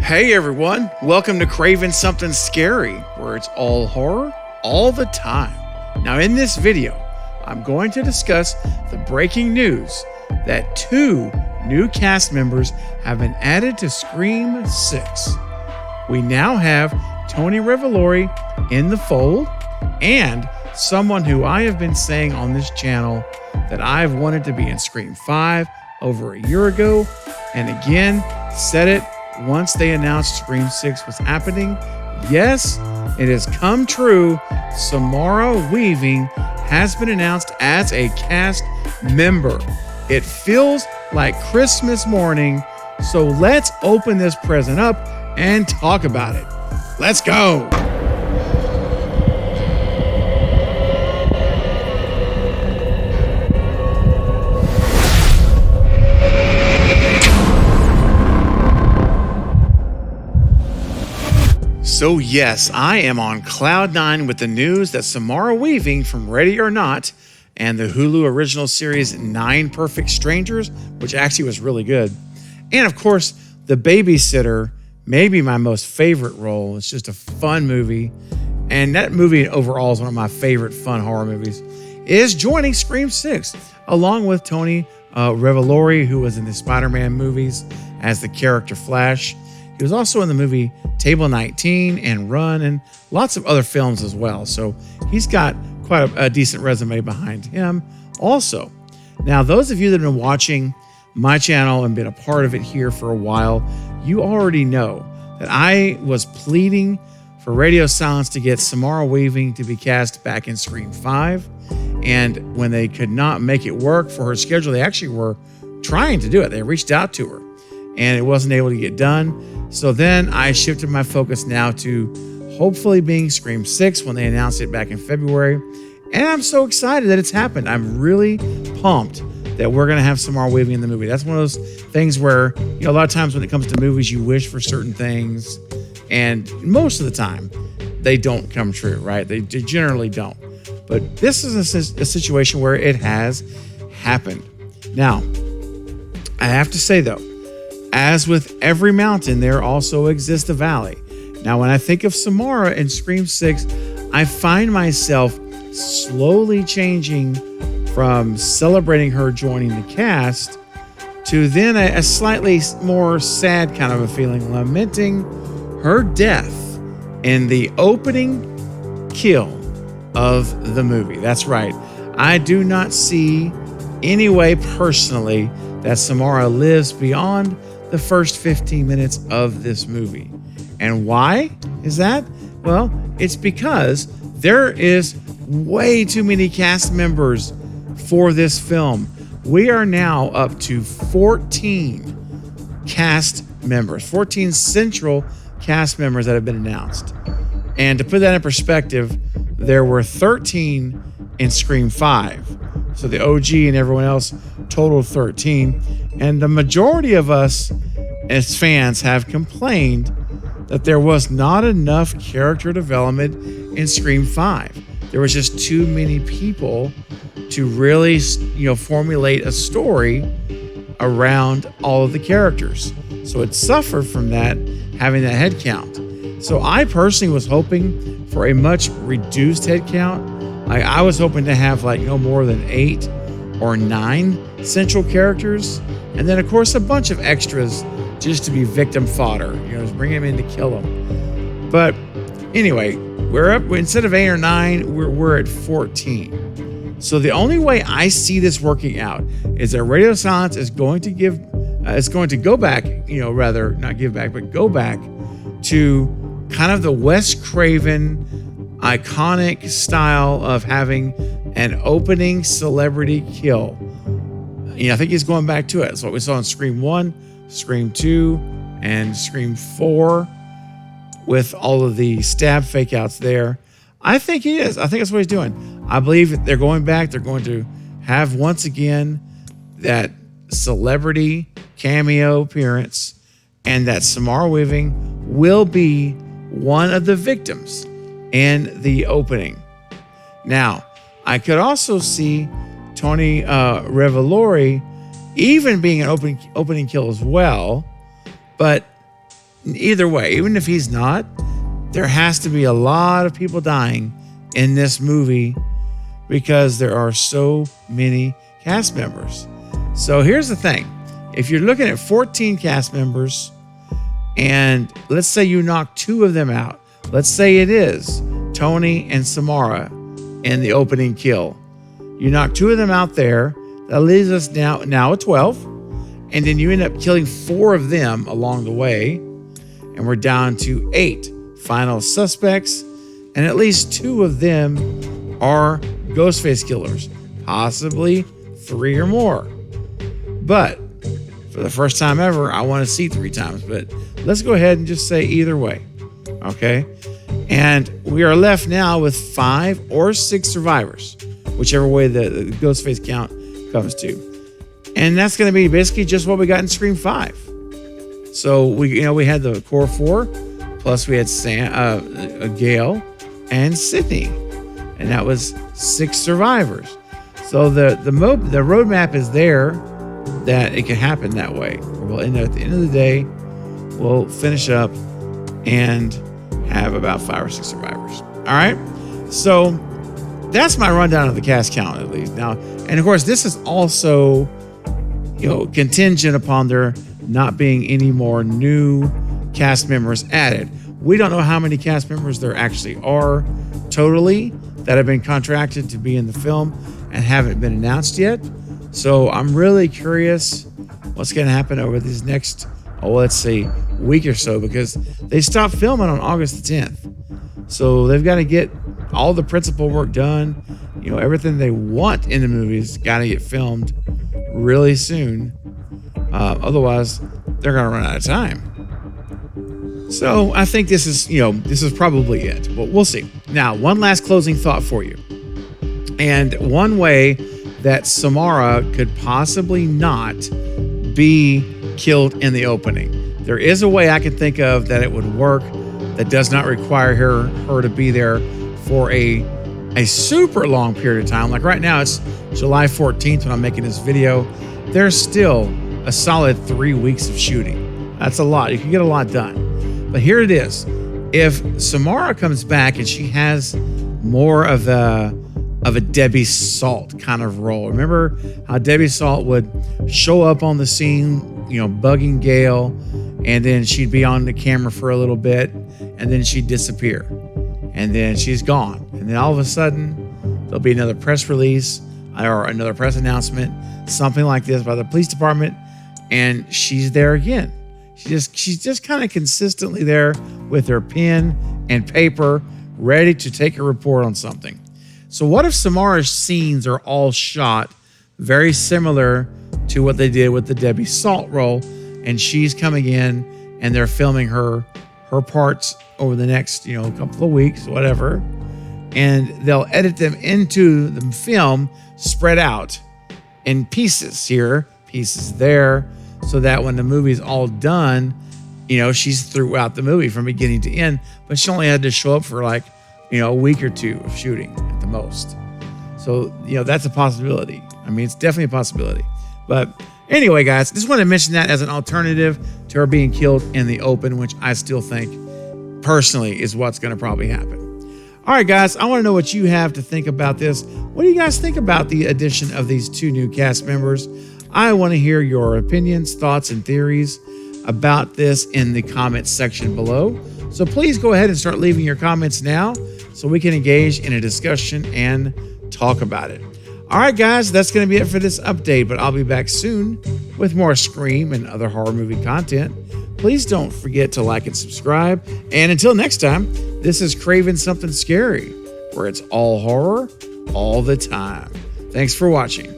Hey everyone, welcome to Craving Something Scary, where it's all horror all the time. Now in this video, I'm going to discuss the breaking news that 2 new cast members have been added to Scream 6. We now have Tony Revolori in the fold, and someone who I have been saying on this channel that I've wanted to be in Scream 5 over a year ago, and again, said it once they announced Scream 6 was happening. Yes, it has come true. Samara Weaving has been announced as a cast member. It feels like Christmas morning, so let's open this present up and talk about it. Let's go. So yes, I am on cloud 9 with the news that Samara Weaving from Ready or Not and the Hulu original series 9 Perfect Strangers, which actually was really good, and of course, The Babysitter, maybe my most favorite role. It's just a fun movie, and that movie overall is one of my favorite fun horror movies, is joining Scream 6, along with Tony Revolori, who was in the Spider-Man movies as the character Flash. He was also in the movie Table 19 and Run and lots of other films as well. So he's got quite a decent resume behind him also. Now, those of you that have been watching my channel and been a part of it here for a while, you already know that I was pleading for Radio Silence to get Samara Weaving to be cast back in Scream 5. And when they could not make it work for her schedule, they actually were trying to do it. They reached out to her and it wasn't able to get done. So then I shifted my focus now to hopefully being Scream 6 when they announced it back in February. And I'm so excited that it's happened. I'm really pumped that we're going to have Samara Weaving in the movie. That's one of those things where, a lot of times when it comes to movies, you wish for certain things. And most of the time, they don't come true, right? They generally don't. But this is a situation where it has happened. Now, I have to say though, as with every mountain, there also exists a valley. Now, when I think of Samara in Scream 6, I find myself slowly changing from celebrating her joining the cast to then a slightly more sad kind of a feeling, lamenting her death in the opening kill of the movie. That's right. I do not see any way personally that Samara lives beyond the first 15 minutes of this movie. And why is that? Well, it's because there is way too many cast members for this film. We are now up to 14 cast members, 14 central cast members that have been announced. And to put that in perspective, there were 13 in Scream 5. So the OG and everyone else totaled 13. And the majority of us as fans have complained that there was not enough character development in Scream 5. There was just too many people to really, formulate a story around all of the characters. So it suffered from that, having that head count. So I personally was hoping for a much reduced head count. I was hoping to have no more than 8 or 9 central characters. And then of course a bunch of extras just to be victim fodder, just bring them in to kill them. But anyway, we're up, instead of 8 or 9, we're at 14. So the only way I see this working out is that Radio Silence is going to go back, rather not give back, but go back to kind of the Wes Craven iconic style of having an opening celebrity kill. I think he's going back to it. That's what we saw in Scream 1, Scream 2, and Scream 4 with all of the stab fake outs there. I think he is. I think that's what he's doing. I believe they're going back. They're going to have once again that celebrity cameo appearance, and that Samara Weaving will be one of the victims in the opening. Now, I could also see Tony Revolori even being an opening kill as well, but Either way, even if he's not, there has to be a lot of people dying in this movie because there are so many cast members. So here's the thing. If you're looking at 14 cast members and let's say you knock 2 of them out, let's say it is Tony and Samara in the opening kill. You knock 2 of them out there, that leaves us now at 12. And then you end up killing 4 of them along the way. And we're down to 8 final suspects. And at least 2 of them are Ghostface killers, possibly 3 or more. But for the first time ever, I want to see 3 times. But let's go ahead and just say either way. Okay? And we are left now with 5 or 6 survivors, whichever way the Ghostface count comes to. And that's going to be basically just what we got in Scream 5. So we had the core 4, plus we had Gail and Sydney, and that was 6 survivors. So the roadmap is there that it can happen that way. We'll end up at the end of the day, we'll finish up and have about 5 or 6 survivors. All right. So that's my rundown of the cast count, at least. Now, and of course, this is also, contingent upon there not being any more new cast members added. We don't know how many cast members there actually are totally that have been contracted to be in the film and haven't been announced yet. So I'm really curious what's going to happen over these next, let's say, week or so, because they stopped filming on August the 10th. So they've got to get all the principal work done. Everything they want in the movies got to get filmed really soon. Otherwise, they're going to run out of time. So I think this is probably it, but we'll see. Now, one last closing thought for you. And one way that Samara could possibly not be killed in the opening. There is a way I can think of that it would work that does not require her to be there for a super long period of time. Like right now, it's July 14th when I'm making this video. There's still a solid 3 weeks of shooting. That's a lot. You can get a lot done. But here it is. If Samara comes back and she has more of a Debbie Salt kind of role. Remember how Debbie Salt would show up on the scene, bugging Gail, and then she'd be on the camera for a little bit, and then she'd disappear. And then she's gone. And then all of a sudden, there'll be another press release or another press announcement, something like this by the police department, and she's there again. She's just kind of consistently there with her pen and paper, ready to take a report on something. So what if Samara's scenes are all shot very similar to what they did with the Debbie Salt role, and she's coming in and they're filming her parts over the next, couple of weeks, whatever, and they'll edit them into the film spread out in pieces here, pieces there, so that when the movie's all done, she's throughout the movie from beginning to end, but she only had to show up for a week or 2 of shooting at the most. So, that's a possibility. I mean, it's definitely a possibility. But anyway, guys, just wanted to mention that as an alternative to her being killed in the open, which I still think personally is what's going to probably happen. All right, guys, I want to know what you have to think about this. What do you guys think about the addition of these 2 new cast members? I want to hear your opinions, thoughts, and theories about this in the comments section below. So please go ahead and start leaving your comments now so we can engage in a discussion and talk about it. All right, guys, that's going to be it for this update, but I'll be back soon with more Scream and other horror movie content. Please don't forget to like and subscribe. And until next time, this is Craving Something Scary, where it's all horror all the time. Thanks for watching.